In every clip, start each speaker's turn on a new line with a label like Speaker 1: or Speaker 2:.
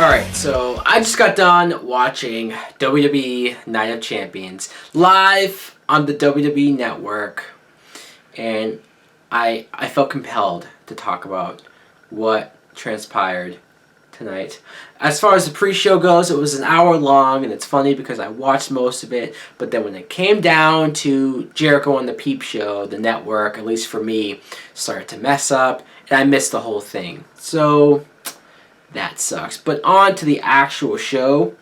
Speaker 1: Alright, so I just got done watching WWE Night of Champions live on the WWE Network, and I felt compelled to talk about what transpired tonight. As far as the pre-show goes, it was an hour long, and it's funny because I watched most of it, but then when it came down to Jericho on the Peep Show, the network, at least for me, started to mess up, and I missed the whole thing. So that sucks. But on to the actual show.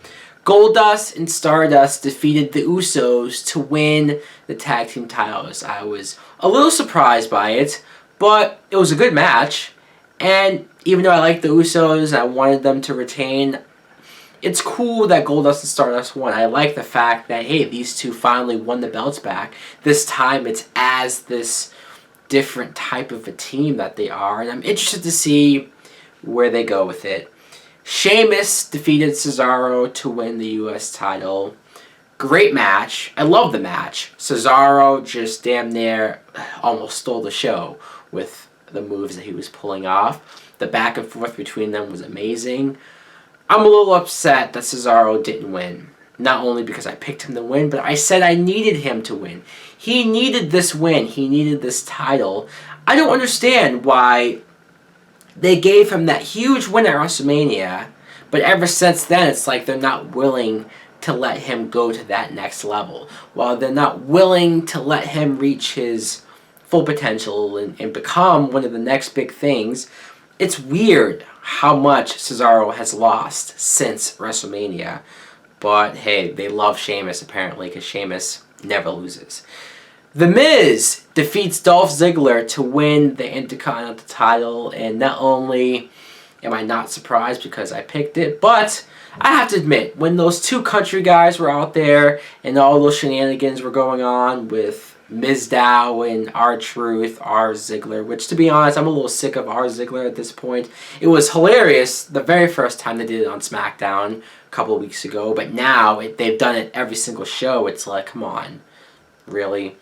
Speaker 1: Goldust and Stardust defeated the Usos to win the tag team titles. I was a little surprised by it, but it was a good match. And even though I like the Usos, I wanted them to retain. It's cool that Goldust and Stardust won. I like the fact that, hey, these two finally won the belts back. This time it's as this different type of a team that they are. And I'm interested to see where they go with it. Sheamus defeated Cesaro to win the U.S. title. Great match. I love the match. Cesaro just damn near almost stole the show with the moves that he was pulling off. The back and forth between them was amazing. I'm a little upset that Cesaro didn't win. Not only because I picked him to win, but I said I needed him to win. He needed this win. He needed this title. I don't understand why they gave him that huge win at WrestleMania, but ever since then, it's like they're not willing to let him go to that next level. While they're not willing to let him reach his full potential and become one of the next big things, it's weird how much Cesaro has lost since WrestleMania. But hey, they love Sheamus apparently, because Sheamus never loses. The Miz defeats Dolph Ziggler to win the Intercontinental title, and not only am I not surprised because I picked it, but I have to admit, when those two country guys were out there and all those shenanigans were going on with Mizdow and R-Truth, R Ziggler, which to be honest, I'm a little sick of R Ziggler at this point. It was hilarious the very first time they did it on SmackDown a couple of weeks ago, but now they've done it every single show. It's like, come on, really?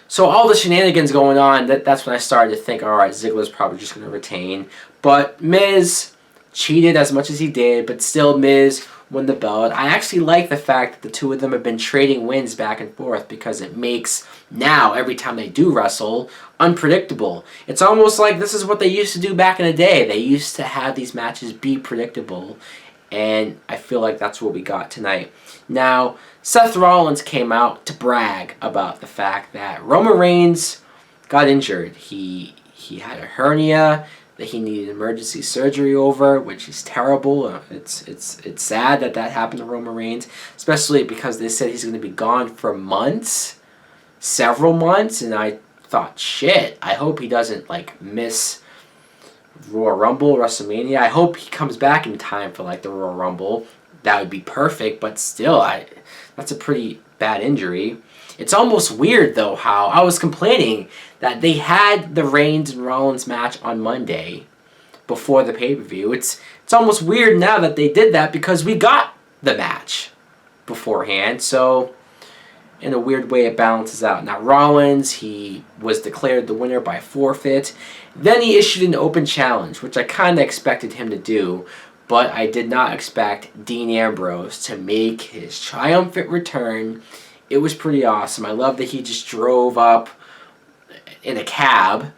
Speaker 1: So all the shenanigans going on, that's when I started to think, all right, Ziggler's probably just going to retain. But Miz cheated as much as he did, but still Miz won the belt. I actually like the fact that the two of them have been trading wins back and forth, because it makes now, every time they do wrestle, unpredictable. It's almost like this is what they used to do back in the day. They used to have these matches be predictable, and I feel like that's what we got tonight. Now, Seth Rollins came out to brag about the fact that Roman Reigns got injured. He had a hernia that he needed emergency surgery over, which is terrible. It's sad that happened to Roman Reigns, especially because they said he's going to be gone for months, several months, and I thought, shit, I hope he doesn't miss Royal Rumble, WrestleMania. I hope he comes back in time for the Royal Rumble. That would be perfect, but still, that's a pretty bad injury. It's almost weird, though, how I was complaining that they had the Reigns and Rollins match on Monday before the pay-per-view. It's almost weird now that they did that, because we got the match beforehand, so in a weird way it balances out. Now, Rollins, he was declared the winner by forfeit. Then he issued an open challenge, which I kind of expected him to do, but I did not expect Dean Ambrose to make his triumphant return. It was pretty awesome. I love that he just drove up in a cab,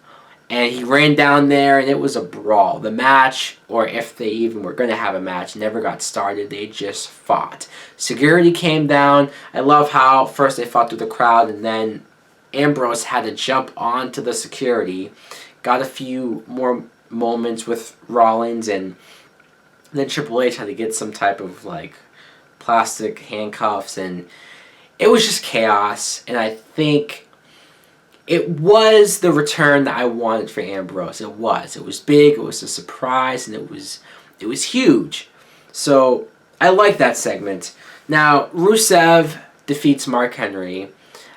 Speaker 1: and he ran down there, and it was a brawl. The match, or if they even were going to have a match, never got started. They just fought. Security came down. I love how first they fought through the crowd, and then Ambrose had to jump onto the security. Got a few more moments with Rollins, and then Triple H had to get some type of plastic handcuffs, and it was just chaos. And I think it was the return that I wanted for Ambrose. It was big, it was a surprise, and it was huge. So I like that segment. Now, Rusev defeats Mark Henry.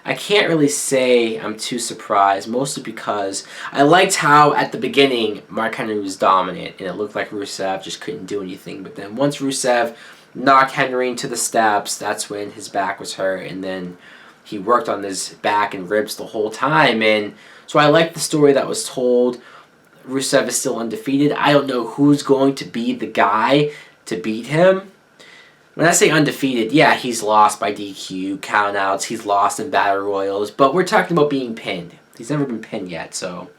Speaker 1: I can't really say I'm too surprised, mostly because I liked how at the beginning Mark Henry was dominant, and it looked like Rusev just couldn't do anything. But then once Rusev knocked Henry into the steps, that's when his back was hurt, and then he worked on his back and ribs the whole time. And so I like the story that was told. Rusev is still undefeated. I don't know who's going to be the guy to beat him. When I say undefeated, yeah, he's lost by DQ, countouts, he's lost in Battle Royals, but we're talking about being pinned. He's never been pinned yet, so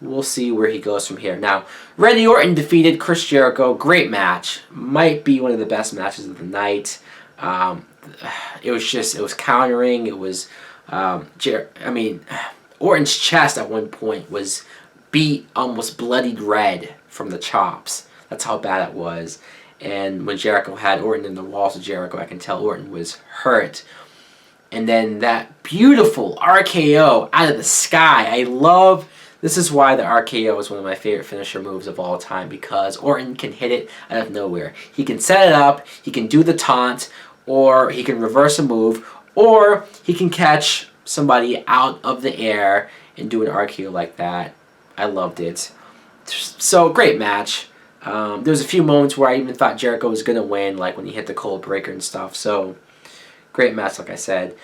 Speaker 1: we'll see where he goes from here. Now, Randy Orton defeated Chris Jericho. Great match. Might be one of the best matches of the night. It was countering. It was, Orton's chest at one point was beat, almost bloodied red from the chops. That's how bad it was. And when Jericho had Orton in the walls of Jericho, I can tell Orton was hurt. And then that beautiful RKO out of the sky. This is why the RKO is one of my favorite finisher moves of all time, because Orton can hit it out of nowhere. He can set it up, he can do the taunt, or he can reverse a move, or he can catch somebody out of the air and do an RKO like that. I loved it. So, great match. There was a few moments where I even thought Jericho was going to win, like when he hit the cold breaker and stuff. So, great match, like I said.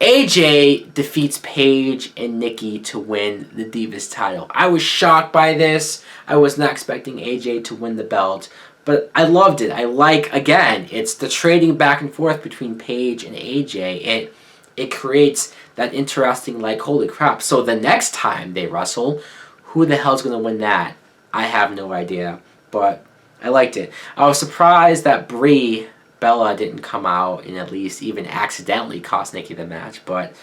Speaker 1: AJ defeats Paige and Nikki to win the Divas title. I was shocked by this. I was not expecting AJ to win the belt, but I loved it. Again, it's the trading back and forth between Paige and AJ. It creates that interesting, holy crap. So the next time they wrestle, who the hell's going to win that? I have no idea, but I liked it. I was surprised that Bella didn't come out and at least even accidentally cost Nikki the match, but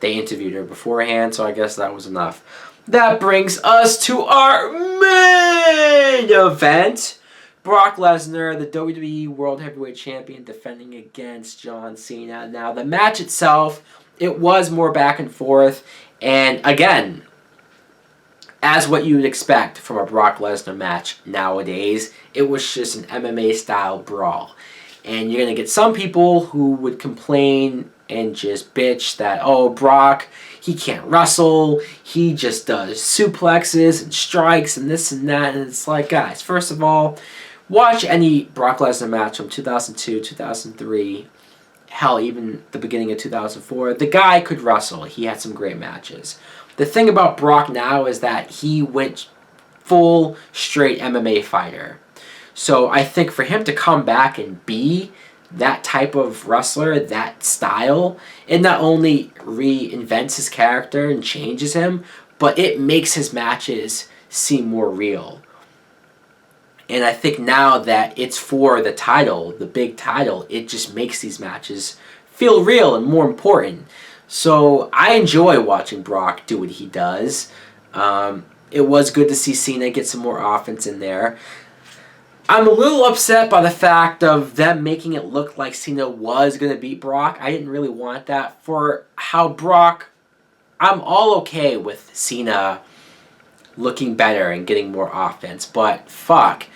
Speaker 1: they interviewed her beforehand, so I guess that was enough. That brings us to our main event. Brock Lesnar, the WWE World Heavyweight Champion, defending against John Cena. Now, the match itself, it was more back and forth, and again, as what you would expect from a Brock Lesnar match nowadays, it was just an MMA-style brawl. And you're going to get some people who would complain and just bitch that, oh, Brock, he can't wrestle, he just does suplexes and strikes and this and that. And it's like, guys, first of all, watch any Brock Lesnar match from 2002, 2003, hell, even the beginning of 2004. The guy could wrestle. He had some great matches. The thing about Brock now is that he went full straight MMA fighter. So I think for him to come back and be that type of wrestler, that style, it not only reinvents his character and changes him, but it makes his matches seem more real. And I think now that it's for the title, the big title, it just makes these matches feel real and more important. So I enjoy watching Brock do what he does. It was good to see Cena get some more offense in there. I'm a little upset by the fact of them making it look like Cena was going to beat Brock. I didn't really want that. For how Brock, I'm all okay with Cena looking better and getting more offense, but fuck,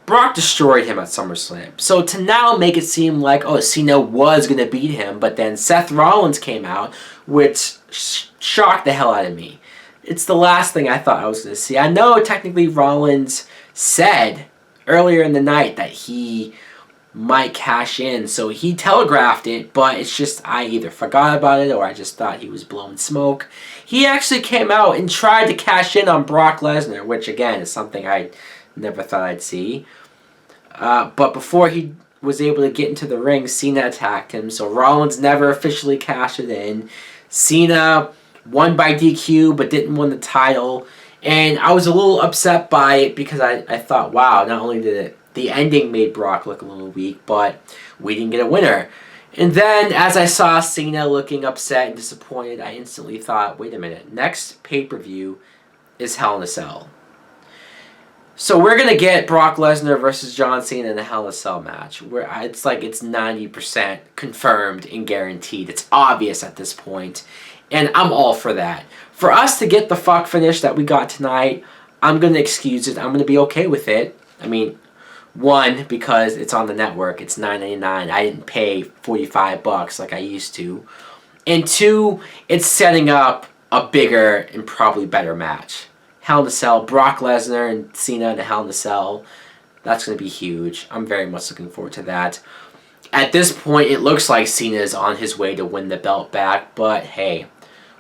Speaker 1: Brock destroyed him at SummerSlam. So to now make it seem like, oh, Cena was going to beat him, but then Seth Rollins came out, which shocked the hell out of me. It's the last thing I thought I was going to see. I know technically Rollins said earlier in the night that he might cash in, so he telegraphed it, but it's just I either forgot about it or I just thought he was blowing smoke. He actually came out and tried to cash in on Brock Lesnar, which again is something I never thought I'd see. But before he was able to get into the ring, Cena attacked him, so Rollins never officially cashed it in. Cena won by DQ but didn't win the title. And I was a little upset by it because I thought, wow, not only did the ending made Brock look a little weak, but we didn't get a winner. And then as I saw Cena looking upset and disappointed, I instantly thought, wait a minute, next pay-per-view is Hell in a Cell. So we're going to get Brock Lesnar versus John Cena in a Hell in a Cell match. Where it's like it's 90% confirmed and guaranteed. It's obvious at this point. And I'm all for that. For us to get the fuck finish that we got tonight, I'm going to excuse it. I'm going to be okay with it. I mean, one, because it's on the network. It's $9.99. I didn't pay $45 like I used to. And two, it's setting up a bigger and probably better match. Hell in a Cell, Brock Lesnar and Cena in a Hell in a Cell. That's going to be huge. I'm very much looking forward to that. At this point, it looks like Cena is on his way to win the belt back, but hey,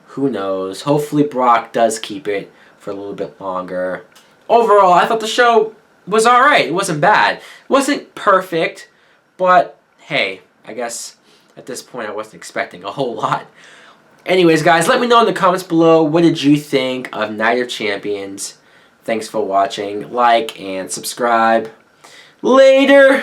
Speaker 1: who knows? Hopefully Brock does keep it for a little bit longer. Overall, I thought the show was alright. It wasn't bad. It wasn't perfect, but hey, I guess at this point I wasn't expecting a whole lot. Anyways, guys, let me know in the comments below, what did you think of Night of Champions? Thanks for watching. Like and subscribe. Later!